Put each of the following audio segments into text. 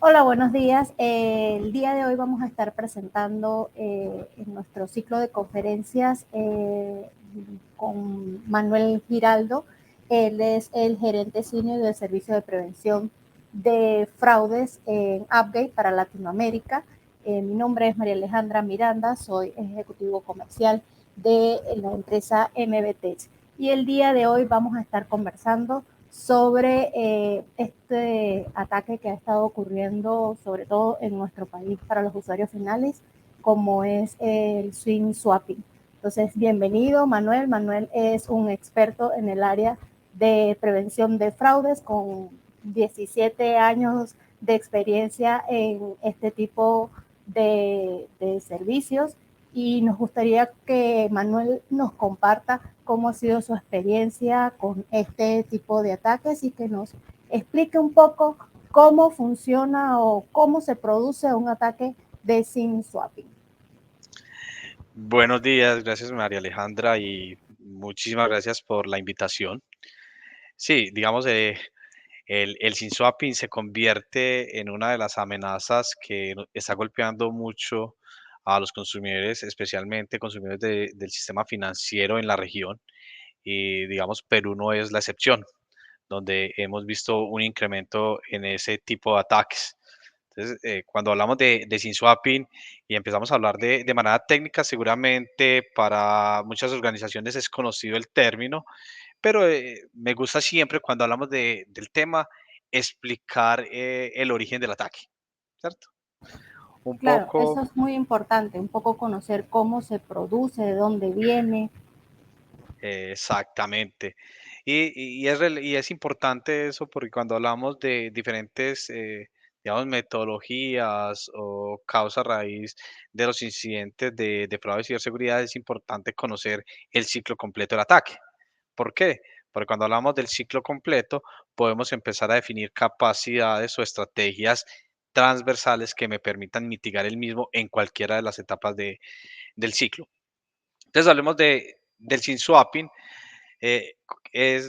Hola, buenos días. El día de hoy vamos a estar presentando en nuestro ciclo de conferencias con Manuel Giraldo. Él es el gerente senior del Servicio de Prevención de Fraudes en Upgate para Latinoamérica. Mi nombre es María Alejandra Miranda, soy ejecutivo comercial de la empresa MBTech. Y el día de hoy vamos a estar conversando sobre este ataque que ha estado ocurriendo, sobre todo en nuestro país, para los usuarios finales, como es el swing swapping. Entonces, bienvenido, Manuel. Manuel es un experto en el área de prevención de fraudes con 17 años de experiencia en este tipo de servicios y nos gustaría que Manuel nos comparta cómo ha sido su experiencia con este tipo de ataques y que nos explique un poco cómo funciona o cómo se produce un ataque de SIM swapping. Buenos días, gracias María Alejandra y muchísimas gracias por la invitación. Sí, digamos, el SIM swapping se convierte en una de las amenazas que está golpeando mucho a los consumidores, especialmente consumidores del sistema financiero en la región. Y digamos, Perú no es la excepción, donde hemos visto un incremento en ese tipo de ataques. Entonces, cuando hablamos de SIM swapping y empezamos a hablar de manera técnica, seguramente para muchas organizaciones es conocido el término, pero me gusta siempre cuando hablamos del tema explicar el origen del ataque, ¿cierto? Un Claro, eso poco es muy importante, un poco conocer cómo se produce, de dónde viene. exactamente. Y es importante eso porque cuando hablamos de diferentes, digamos, metodologías o causa raíz de los incidentes de fraude y ciberseguridad, es importante conocer el ciclo completo del ataque. ¿Por qué? Porque cuando hablamos del ciclo completo, podemos empezar a definir capacidades o estrategias transversales que me permitan mitigar el mismo en cualquiera de las etapas del ciclo. Entonces, hablemos del SIM swapping.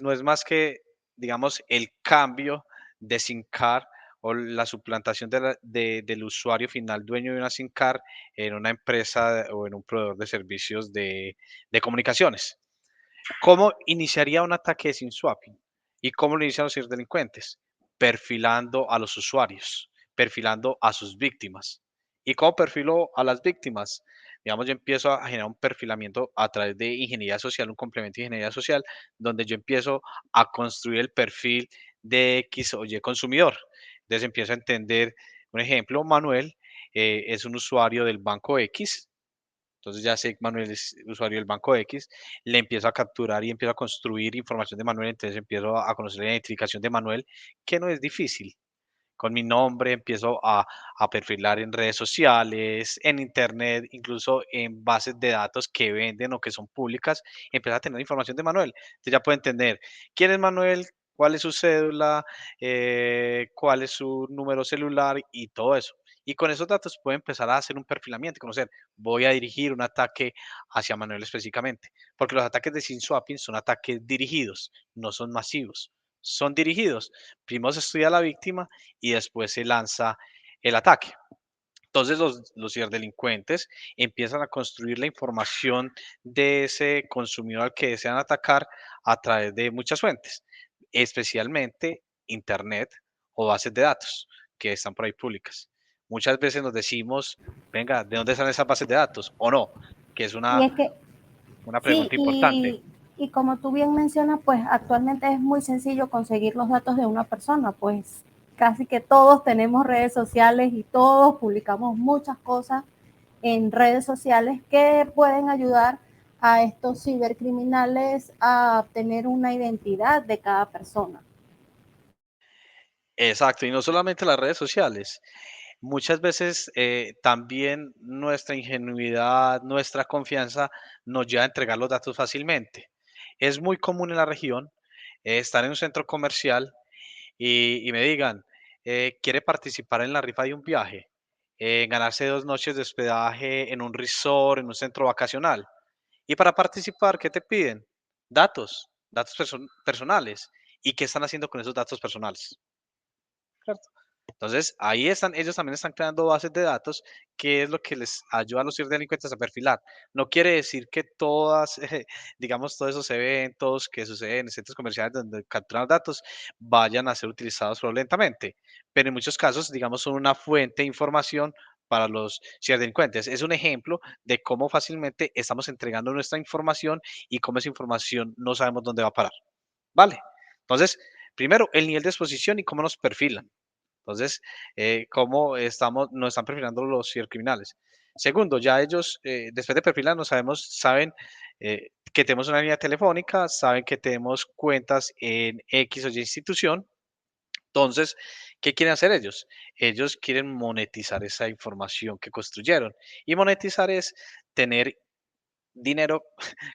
No es más que, digamos, el cambio de SIM card o la suplantación del usuario final dueño de una SIM card en una empresa o en un proveedor de servicios de comunicaciones. ¿Cómo iniciaría un ataque de SIM swapping? ¿Y cómo lo inician los ciberdelincuentes? Perfilando a los usuarios, perfilando a sus víctimas. ¿Y cómo perfilo a las víctimas? Digamos, yo empiezo a generar un perfilamiento a través de ingeniería social, un complemento de ingeniería social, donde yo empiezo a construir el perfil de X o Y consumidor. Entonces empiezo a entender, un ejemplo, Manuel es un usuario del banco X, entonces ya sé que Manuel es usuario del banco X, le empiezo a capturar y empiezo a construir información de Manuel, entonces empiezo a conocer la identificación de Manuel, que no es difícil. Con mi nombre empiezo a perfilar en redes sociales, en internet, incluso en bases de datos que venden o que son públicas, empiezo a tener información de Manuel. Entonces ya puedo entender quién es Manuel, cuál es su cédula, cuál es su número celular y todo eso. Y con esos datos puedo empezar a hacer un perfilamiento, conocer, voy a dirigir un ataque hacia Manuel específicamente, porque los ataques de SIM swapping son ataques dirigidos, no son masivos, son dirigidos. Primero se estudia a la víctima y después se lanza el ataque. Entonces los ciberdelincuentes empiezan a construir la información de ese consumidor al que desean atacar a través de muchas fuentes, especialmente Internet o bases de datos que están por ahí públicas. Muchas veces nos decimos, venga, ¿de dónde salen esas bases de datos? O no, que es Y es que una sí, pregunta importante. y como tú bien mencionas, pues actualmente es muy sencillo conseguir los datos de una persona, pues casi que todos tenemos redes sociales y todos publicamos muchas cosas en redes sociales que pueden ayudar a estos cibercriminales a obtener una identidad de cada persona. Exacto, y no solamente las redes sociales. Muchas veces también nuestra ingenuidad, nuestra confianza nos lleva a entregar los datos fácilmente. Es muy común en la región estar en un centro comercial y me digan, ¿quiere participar en la rifa de un viaje? Ganarse 2 noches de hospedaje en un resort, en un centro vacacional. Y para participar, ¿qué te piden? Datos, datos personales. ¿Y qué están haciendo con esos datos personales? ¿Cierto? Entonces, ahí están, ellos también están creando bases de datos, que es lo que les ayuda a los ciberdelincuentes a perfilar. No quiere decir que todas, digamos, todos esos eventos que suceden en centros comerciales donde capturan datos vayan a ser utilizados fraudulentamente, pero en muchos casos, digamos, son una fuente de información para los ciberdelincuentes. Es un ejemplo de cómo fácilmente estamos entregando nuestra información y cómo esa información no sabemos dónde va a parar. ¿Vale? Entonces, primero, el nivel de exposición y cómo nos perfilan. Entonces, cómo nos están perfilando los cibercriminales. Segundo, ya ellos, después de perfilarnos, saben que tenemos una línea telefónica, saben que tenemos cuentas en X o Y institución. Entonces, ¿qué quieren hacer ellos? Ellos quieren monetizar esa información que construyeron. Y monetizar es tener dinero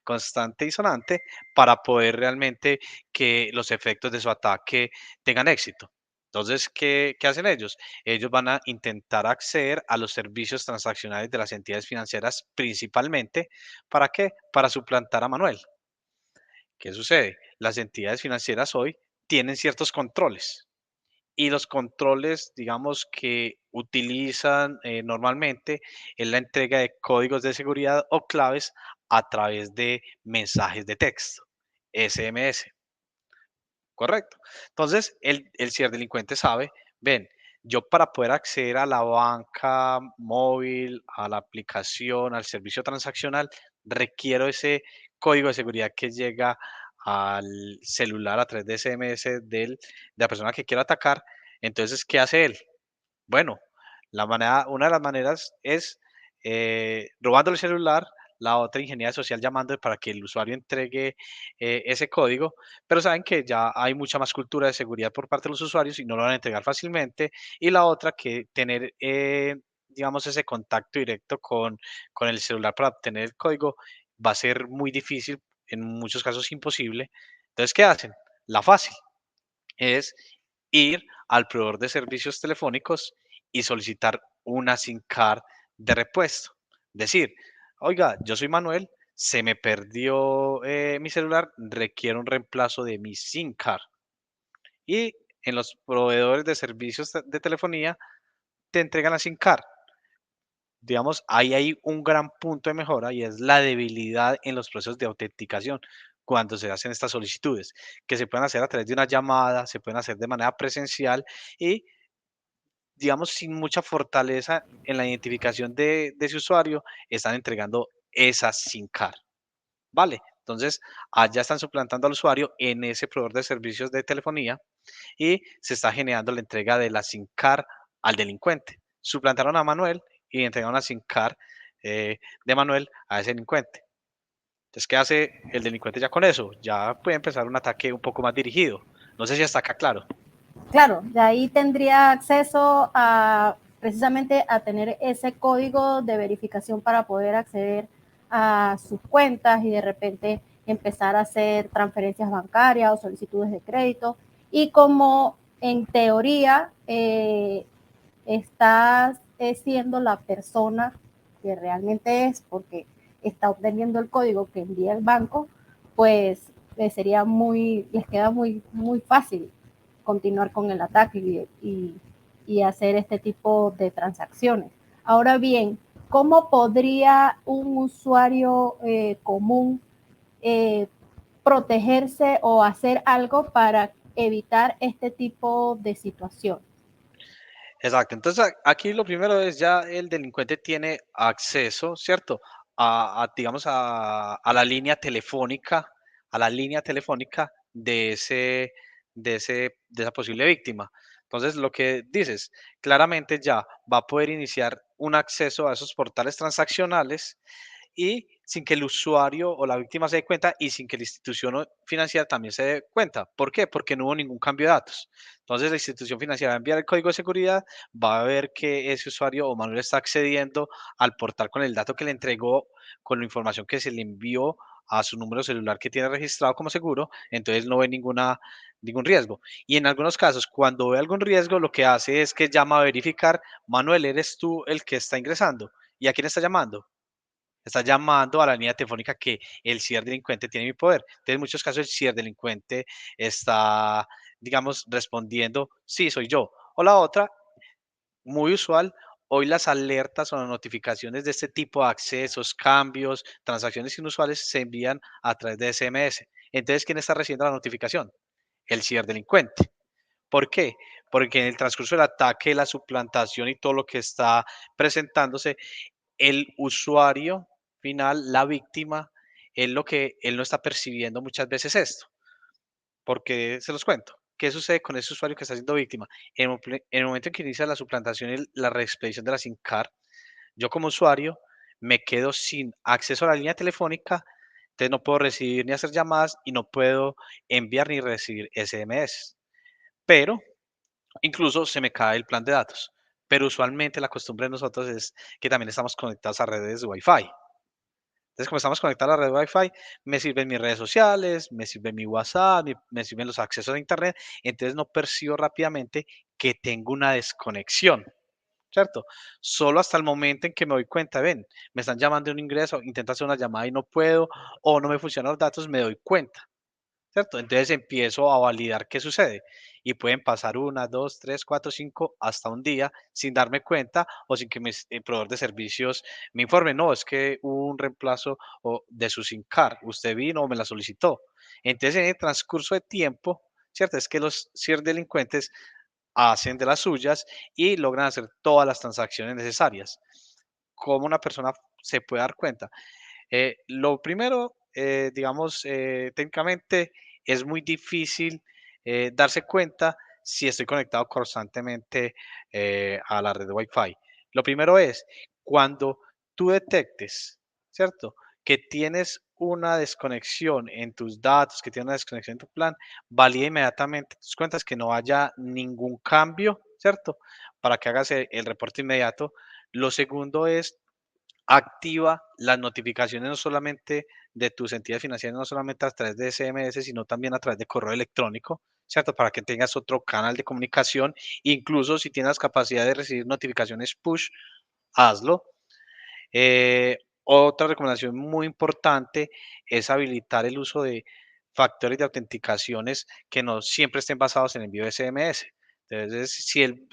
constante y sonante para poder realmente que los efectos de su ataque tengan éxito. Entonces, ¿qué hacen ellos? Ellos van a intentar acceder a los servicios transaccionales de las entidades financieras principalmente. ¿Para qué? Para suplantar a Manuel. ¿Qué sucede? Las entidades financieras hoy tienen ciertos controles y los controles, digamos, que utilizan normalmente es la entrega de códigos de seguridad o claves a través de mensajes de texto, SMS. Correcto. Entonces, el ciberdelincuente sabe, ven, yo para poder acceder a la banca móvil, a la aplicación, al servicio transaccional, requiero ese código de seguridad que llega al celular a través de SMS de la persona que quiero atacar. Entonces, ¿qué hace él? Bueno, una de las maneras es robando el celular, la otra ingeniería social llamando para que el usuario entregue ese código, pero saben que ya hay mucha más cultura de seguridad por parte de los usuarios y no lo van a entregar fácilmente. Y la otra que tener, digamos, ese contacto directo con el celular para obtener el código va a ser muy difícil, en muchos casos imposible. Entonces, ¿qué hacen? La fácil es ir al proveedor de servicios telefónicos y solicitar una SIM card de repuesto. Decir, oiga, yo soy Manuel, se me perdió mi celular, requiero un reemplazo de mi SIM card. Y en los proveedores de servicios de telefonía te entregan la SIM card. Digamos, ahí hay un gran punto de mejora y es la debilidad en los procesos de autenticación cuando se hacen estas solicitudes, que se pueden hacer a través de una llamada, se pueden hacer de manera presencial y, digamos, sin mucha fortaleza en la identificación de ese usuario, están entregando esa SIM card, ¿vale? Entonces, allá están suplantando al usuario en ese proveedor de servicios de telefonía y se está generando la entrega de la SIM card al delincuente. Suplantaron a Manuel y entregaron la SIM card de Manuel a ese delincuente. Entonces, ¿qué hace el delincuente ya con eso? Ya puede empezar un ataque un poco más dirigido. No sé si hasta acá claro. Claro, de ahí tendría acceso a precisamente a tener ese código de verificación para poder acceder a sus cuentas y de repente empezar a hacer transferencias bancarias o solicitudes de crédito. Y como en teoría estás siendo la persona que realmente es, porque está obteniendo el código que envía el banco, pues sería les queda muy fácil continuar con el ataque y hacer este tipo de transacciones. Ahora bien, ¿cómo podría un usuario común eh, protegerse o hacer algo para evitar este tipo de situación? Exacto. Entonces, aquí lo primero es ya el delincuente tiene acceso, ¿cierto? Digamos, a la línea telefónica, a la línea telefónica de esa posible víctima. Entonces, lo que dices, claramente ya va a poder iniciar un acceso a esos portales transaccionales y sin que el usuario o la víctima se dé cuenta y sin que la institución financiera también se dé cuenta. ¿Por qué? Porque no hubo ningún cambio de datos. Entonces la institución financiera va a enviar el código de seguridad, va a ver que ese usuario o Manuel está accediendo al portal con el dato que le entregó, con la información que se le envió a su número celular que tiene registrado como seguro, entonces no ve ningún riesgo. Y en algunos casos, cuando ve algún riesgo, lo que hace es que llama a verificar, Manuel, ¿eres tú el que está ingresando? ¿Y a quién está llamando? Está llamando a la línea telefónica que el ciberdelincuente tiene en mi poder. Entonces, en muchos casos, el ciberdelincuente está, digamos, respondiendo, sí, soy yo. O la otra, muy usual, hoy las alertas o las notificaciones de este tipo de accesos, cambios, transacciones inusuales se envían a través de SMS. Entonces, ¿quién está recibiendo la notificación? El ciberdelincuente. ¿Por qué? Porque en el transcurso del ataque, la suplantación y todo lo que está presentándose, el usuario final, la víctima, él no está percibiendo muchas veces esto. Porque se los cuento. ¿Qué sucede con ese usuario que está siendo víctima? En el momento en que inicia la suplantación y la reexpedición de la SIM card, yo como usuario me quedo sin acceso a la línea telefónica, entonces no puedo recibir ni hacer llamadas y no puedo enviar ni recibir SMS. Pero incluso se me cae el plan de datos. Pero usualmente la costumbre de nosotros es que también estamos conectados a redes Wi-Fi. Entonces, como estamos conectados a la red Wi-Fi, me sirven mis redes sociales, me sirve mi WhatsApp, me sirven los accesos a Internet, entonces no percibo rápidamente que tengo una desconexión, ¿cierto? Solo hasta el momento en que me doy cuenta, ven, me están llamando de un ingreso, intento hacer una llamada y no puedo, o no me funcionan los datos, me doy cuenta. ¿Cierto? Entonces empiezo a validar qué sucede y pueden pasar una, 2, 3, 4, 5, hasta un día sin darme cuenta o sin que mi proveedor de servicios me informe. No, es que hubo un reemplazo de su SIM card. Usted vino o me la solicitó. Entonces, en el transcurso de tiempo, ¿cierto? Es que los ciberdelincuentes hacen de las suyas y logran hacer todas las transacciones necesarias. ¿Cómo una persona se puede dar cuenta? Lo primero, digamos, técnicamente es muy difícil darse cuenta si estoy conectado constantemente a la red Wi-Fi. Lo primero es cuando tú detectes, ¿cierto? Que tienes una desconexión en tus datos, que tienes una desconexión en tu plan, valida inmediatamente tus cuentas, que no haya ningún cambio, ¿cierto? Para que hagas el reporte inmediato. Lo segundo es activa las notificaciones no solamente de tus entidades financieras, no solamente a través de SMS, sino también a través de correo electrónico, ¿cierto? Para que tengas otro canal de comunicación. Incluso si tienes capacidad de recibir notificaciones push, hazlo. Otra recomendación muy importante es habilitar el uso de factores de autenticaciones que no siempre estén basados en envío de SMS. Entonces,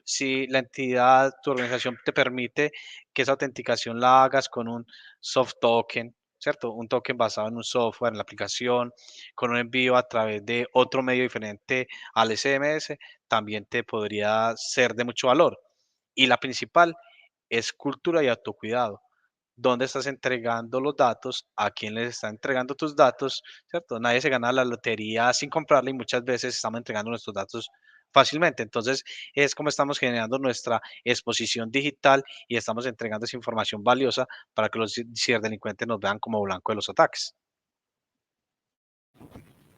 si la entidad, tu organización te permite que esa autenticación la hagas con un soft token, ¿cierto? Un token basado en un software, en la aplicación, con un envío a través de otro medio diferente al SMS, también te podría ser de mucho valor. Y la principal es cultura y autocuidado. ¿Dónde estás entregando los datos? ¿A quién les está entregando tus datos? ¿Cierto? Nadie se gana la lotería sin comprarla y muchas veces estamos entregando nuestros datos fácilmente. Entonces, es como estamos generando nuestra exposición digital y estamos entregando esa información valiosa para que los ciberdelincuentes nos vean como blanco de los ataques.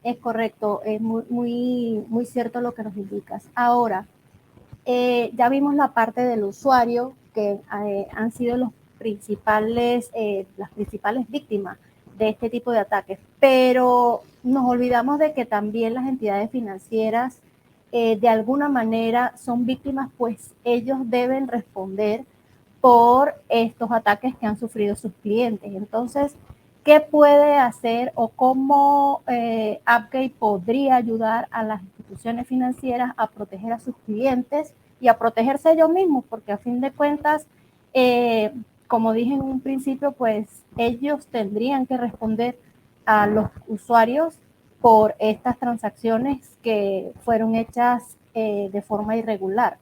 Es correcto, es muy cierto lo que nos indicas. Ahora, ya vimos la parte del usuario, que han sido las principales víctimas de este tipo de ataques, pero nos olvidamos de que también las entidades financieras de alguna manera son víctimas, pues ellos deben responder por estos ataques que han sufrido sus clientes. Entonces, ¿qué puede hacer o cómo Appgate podría ayudar a las instituciones financieras a proteger a sus clientes y a protegerse ellos mismos? Porque a fin de cuentas, como dije en un principio, pues ellos tendrían que responder a los usuarios por estas transacciones que fueron hechas de forma irregular.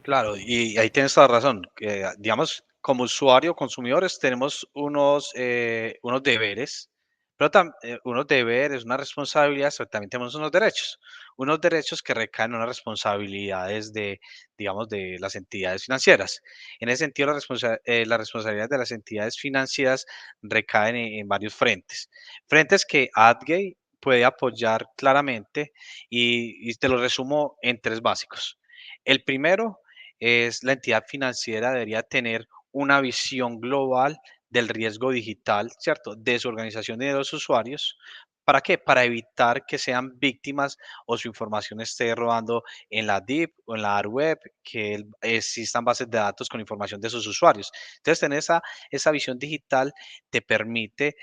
Claro, y ahí tienes toda la razón. Que, digamos, como usuario, consumidores, tenemos unos deberes, pero unos deberes, unas responsabilidades, pero también tenemos unos derechos. Unos derechos que recaen en unas responsabilidades de, digamos, de las entidades financieras. En ese sentido, las responsabilidades de las entidades financieras recaen en varios frentes. Frentes que AdGate puede apoyar claramente y te lo resumo en tres básicos. El primero es la entidad financiera debería tener una visión global del riesgo digital, ¿cierto? De su organización y de los usuarios ¿Para qué? Para evitar que sean víctimas o su información esté rodando en la Deep o en la Dark Web, que existan bases de datos con información de sus usuarios. Entonces, tener esa visión digital te permite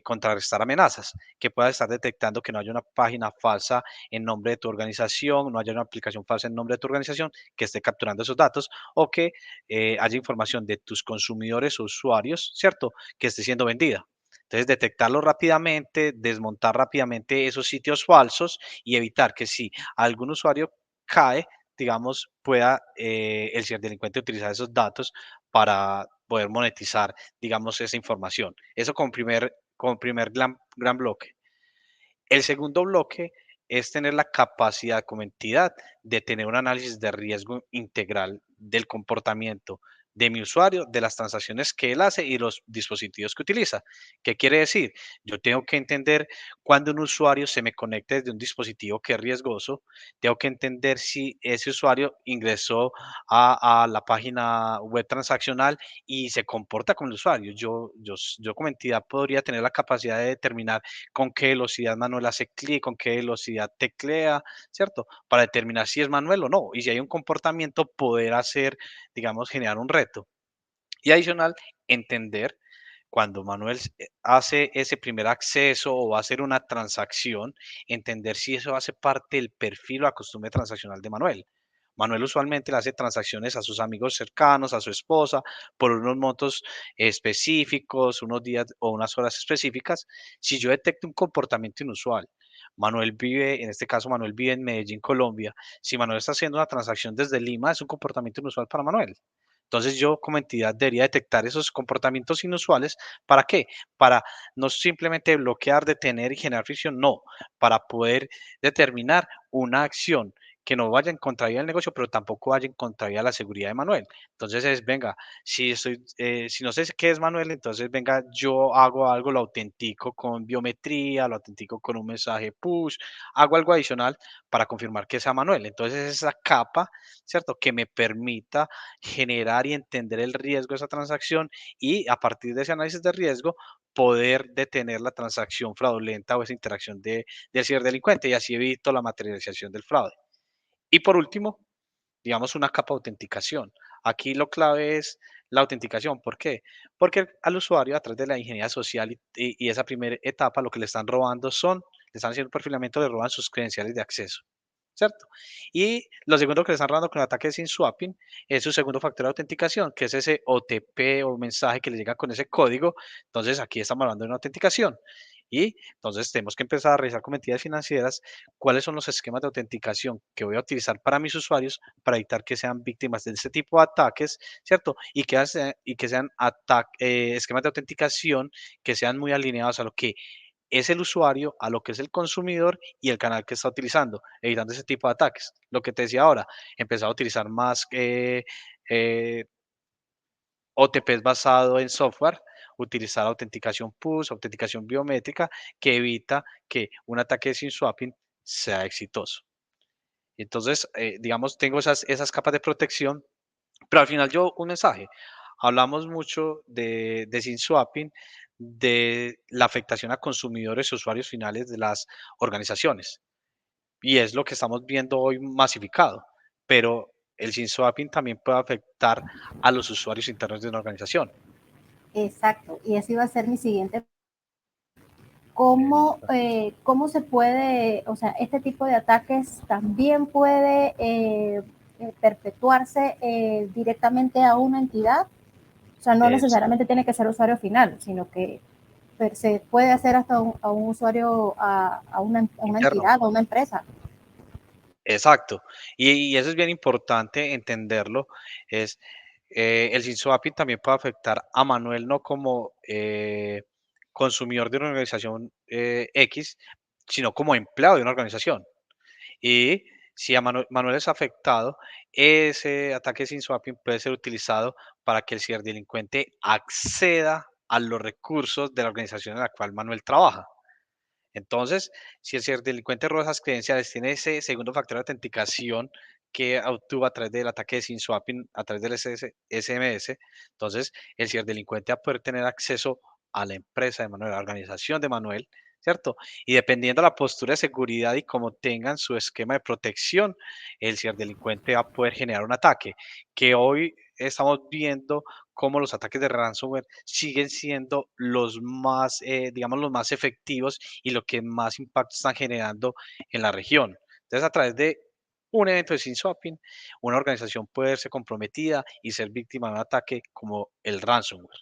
contrarrestar amenazas, que puedas estar detectando que no haya una página falsa en nombre de tu organización, no haya una aplicación falsa en nombre de tu organización que esté capturando esos datos o que haya información de tus consumidores o usuarios, ¿cierto? Que esté siendo vendida. Entonces, detectarlo rápidamente, desmontar rápidamente esos sitios falsos y evitar que si algún usuario cae, digamos, pueda el ciberdelincuente utilizar esos datos para poder monetizar, digamos, esa información. Eso con primer gran bloque. El segundo bloque es tener la capacidad como entidad de tener un análisis de riesgo integral del comportamiento de mi usuario, de las transacciones que él hace y los dispositivos que utiliza. ¿Qué quiere decir? Yo tengo que entender cuando un usuario se me conecta desde un dispositivo que es riesgoso, tengo que entender si ese usuario ingresó a la página web transaccional y se comporta como el usuario. Yo como entidad podría tener la capacidad de determinar con qué velocidad Manuel hace clic, con qué velocidad teclea, ¿cierto? Para determinar si es Manuel o no. Y si hay un comportamiento, poder hacer, digamos, generar un reto. Y adicional, entender cuando Manuel hace ese primer acceso o va a hacer una transacción, entender si eso hace parte del perfil o la costumbre transaccional de Manuel. Manuel usualmente le hace transacciones a sus amigos cercanos, a su esposa, por unos montos específicos, unos días o unas horas específicas. Si yo detecto un comportamiento inusual, Manuel vive, en este caso Manuel vive en Medellín, Colombia. Si Manuel está haciendo una transacción desde Lima, es un comportamiento inusual para Manuel. Entonces yo como entidad debería detectar esos comportamientos inusuales. ¿Para qué? Para no simplemente bloquear, detener y generar fricción, no, para poder determinar una acción que no vaya en contravía del negocio, pero tampoco vaya en contravía de la seguridad de Manuel. Entonces es, venga, si no sé qué es Manuel, entonces venga, yo hago algo, lo autentico con biometría, lo autentico con un mensaje push, hago algo adicional para confirmar que sea Manuel. Entonces esa capa, ¿cierto? Que me permita generar y entender el riesgo de esa transacción y a partir de ese análisis de riesgo poder detener la transacción fraudulenta o esa interacción del ciberdelincuente y así evito la materialización del fraude. Y por último, digamos una capa de autenticación. Aquí lo clave es la autenticación. ¿Por qué? Porque al usuario a través de la ingeniería social y esa primera etapa lo que le están robando le están haciendo un perfilamiento, le roban sus credenciales de acceso. ¿Cierto? Y lo segundo que le están robando con el ataque de SIM swapping es su segundo factor de autenticación, que es ese OTP o mensaje que le llega con ese código. Entonces, aquí estamos hablando de una autenticación. Y entonces tenemos que empezar a revisar como entidades financieras cuáles son los esquemas de autenticación que voy a utilizar para mis usuarios para evitar que sean víctimas de este tipo de ataques, ¿cierto? Y que sean esquemas de autenticación que sean muy alineados a lo que es el usuario, a lo que es el consumidor y el canal que está utilizando, evitando ese tipo de ataques. Lo que te decía ahora, empezar a utilizar más eh, OTPs basado en software, utilizar autenticación push, autenticación biométrica, que evita que un ataque de SIM swapping sea exitoso. Entonces, digamos, tengo esas capas de protección, pero al final yo un mensaje. Hablamos mucho de SIM swapping, de la afectación a consumidores y usuarios finales de las organizaciones. Y es lo que estamos viendo hoy masificado. Pero el SIM swapping también puede afectar a los usuarios internos de una organización. Exacto, y ese iba a ser mi siguiente. ¿Cómo se puede, o sea, este tipo de ataques también puede perpetuarse directamente a una entidad? O sea, no necesariamente tiene que ser usuario final, sino que se puede hacer hasta a un usuario, a una Interno. entidad, a una empresa. Exacto. Y eso es bien importante entenderlo. Es el SIM-swapping también puede afectar a Manuel no como consumidor de una organización X, sino como empleado de una organización. Y si a Manuel es afectado, ese ataque sin swapping puede ser utilizado para que el ciberdelincuente acceda a los recursos de la organización en la cual Manuel trabaja. Entonces, si el ciberdelincuente roba esas credenciales, tiene ese segundo factor de autenticación que obtuvo a través del ataque de SIM swapping, a través del SMS, entonces el ciberdelincuente va a poder tener acceso a la empresa de Manuel, a la organización de Manuel, ¿cierto? Y dependiendo de la postura de seguridad y cómo tengan su esquema de protección, el ciberdelincuente va a poder generar un ataque, que hoy estamos viendo cómo los ataques de ransomware siguen siendo los más, digamos, los más efectivos y lo que más impacto están generando en la región. Entonces, a través de un evento de SIM-swapping, una organización puede verse comprometida y ser víctima de un ataque como el ransomware.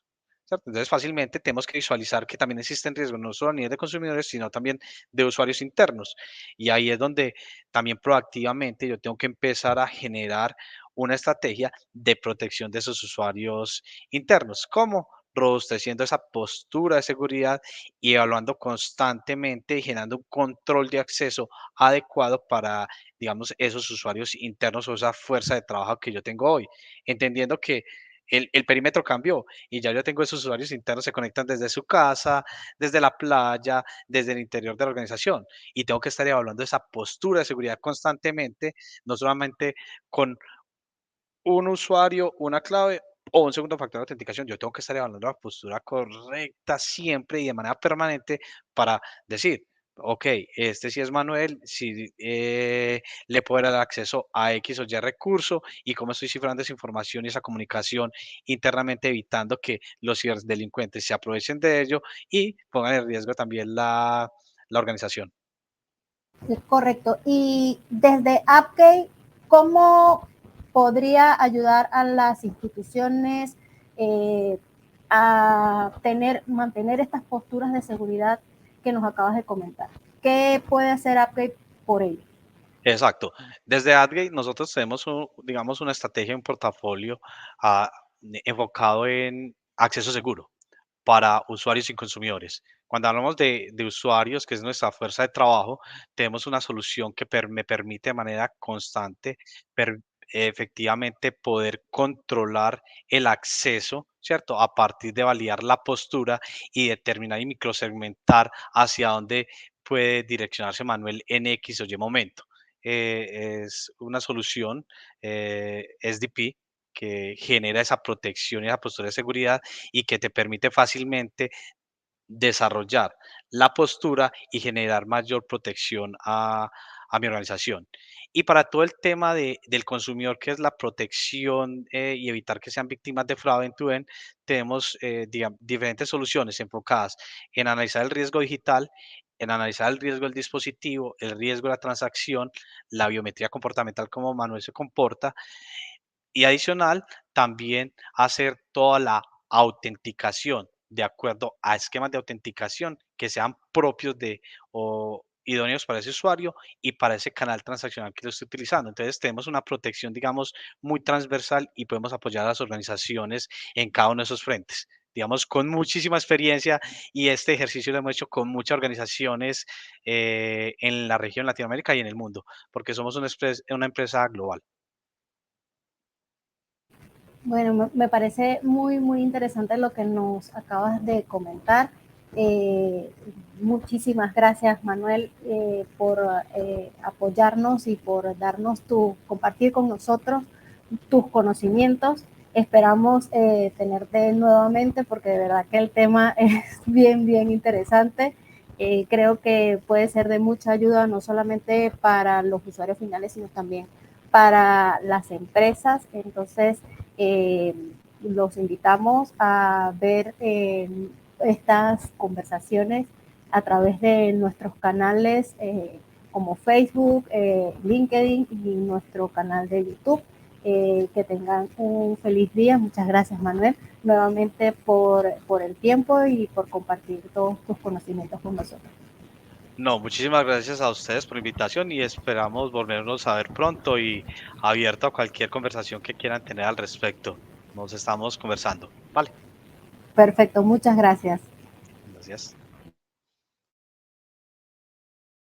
¿Cierto? Entonces, fácilmente tenemos que visualizar que también existen riesgos no solo a nivel de consumidores, sino también de usuarios internos. Y ahí es donde también proactivamente yo tengo que empezar a generar una estrategia de protección de esos usuarios internos. ¿Cómo? Robusteciendo esa postura de seguridad y evaluando constantemente y generando un control de acceso adecuado para, digamos, esos usuarios internos o esa fuerza de trabajo que yo tengo hoy, entendiendo que el perímetro cambió y ya yo tengo esos usuarios internos, se conectan desde su casa, desde la playa, desde el interior de la organización y tengo que estar evaluando esa postura de seguridad constantemente, no solamente con un usuario, una clave o un segundo factor de autenticación. Yo tengo que estar evaluando la postura correcta siempre y de manera permanente para decir, ok, este sí es Manuel, si le puedo dar acceso a X o Y recurso y cómo estoy cifrando esa información y esa comunicación internamente, evitando que los ciberdelincuentes se aprovechen de ello y pongan en riesgo también la organización. Correcto. Y desde AppGate, ¿cómo podría ayudar a las instituciones eh, a mantener estas posturas de seguridad que nos acabas de comentar? ¿Qué puede hacer AppGate por ello? Exacto. Desde AdGate nosotros tenemos, digamos, una estrategia, un portafolio ah, enfocado en acceso seguro para usuarios y consumidores. Cuando hablamos de usuarios, que es nuestra fuerza de trabajo, tenemos una solución que me permite de manera constante, efectivamente, poder controlar el acceso, ¿cierto? A partir de validar la postura y determinar y microsegmentar hacia dónde puede direccionarse Manuel en X o Y momento. Es una solución SDP que genera esa protección y esa postura de seguridad y que te permite fácilmente desarrollar la postura y generar mayor protección a mi organización. Y para todo el tema del consumidor, que es la protección y evitar que sean víctimas de fraude en tu end, tenemos diferentes soluciones enfocadas en analizar el riesgo digital, en analizar el riesgo del dispositivo, el riesgo de la transacción, la biometría comportamental, cómo Manuel se comporta, y adicional, también hacer toda la autenticación de acuerdo a esquemas de autenticación que sean propios de o idóneos para ese usuario y para ese canal transaccional que lo esté utilizando. Entonces, tenemos una protección, digamos, muy transversal y podemos apoyar a las organizaciones en cada uno de esos frentes. Digamos, con muchísima experiencia y este ejercicio lo hemos hecho con muchas organizaciones en la región Latinoamérica y en el mundo, porque somos una empresa global. Bueno, me parece muy, muy interesante lo que nos acabas de comentar. Eh, Muchísimas gracias, Manuel, por apoyarnos y por compartir con nosotros tus conocimientos. Esperamos tenerte nuevamente porque de verdad que el tema es bien, bien interesante. Creo que puede ser de mucha ayuda no solamente para los usuarios finales, sino también para las empresas. Entonces, eh, los invitamos a ver estas conversaciones a través de nuestros canales como Facebook, LinkedIn y nuestro canal de YouTube. Que tengan un feliz día. Muchas gracias, Manuel, nuevamente por el tiempo y por compartir todos tus conocimientos con nosotros. No, muchísimas gracias a ustedes por la invitación y esperamos volvernos a ver pronto y abierto a cualquier conversación que quieran tener al respecto. Nos estamos conversando. Vale, Perfecto, muchas gracias. gracias.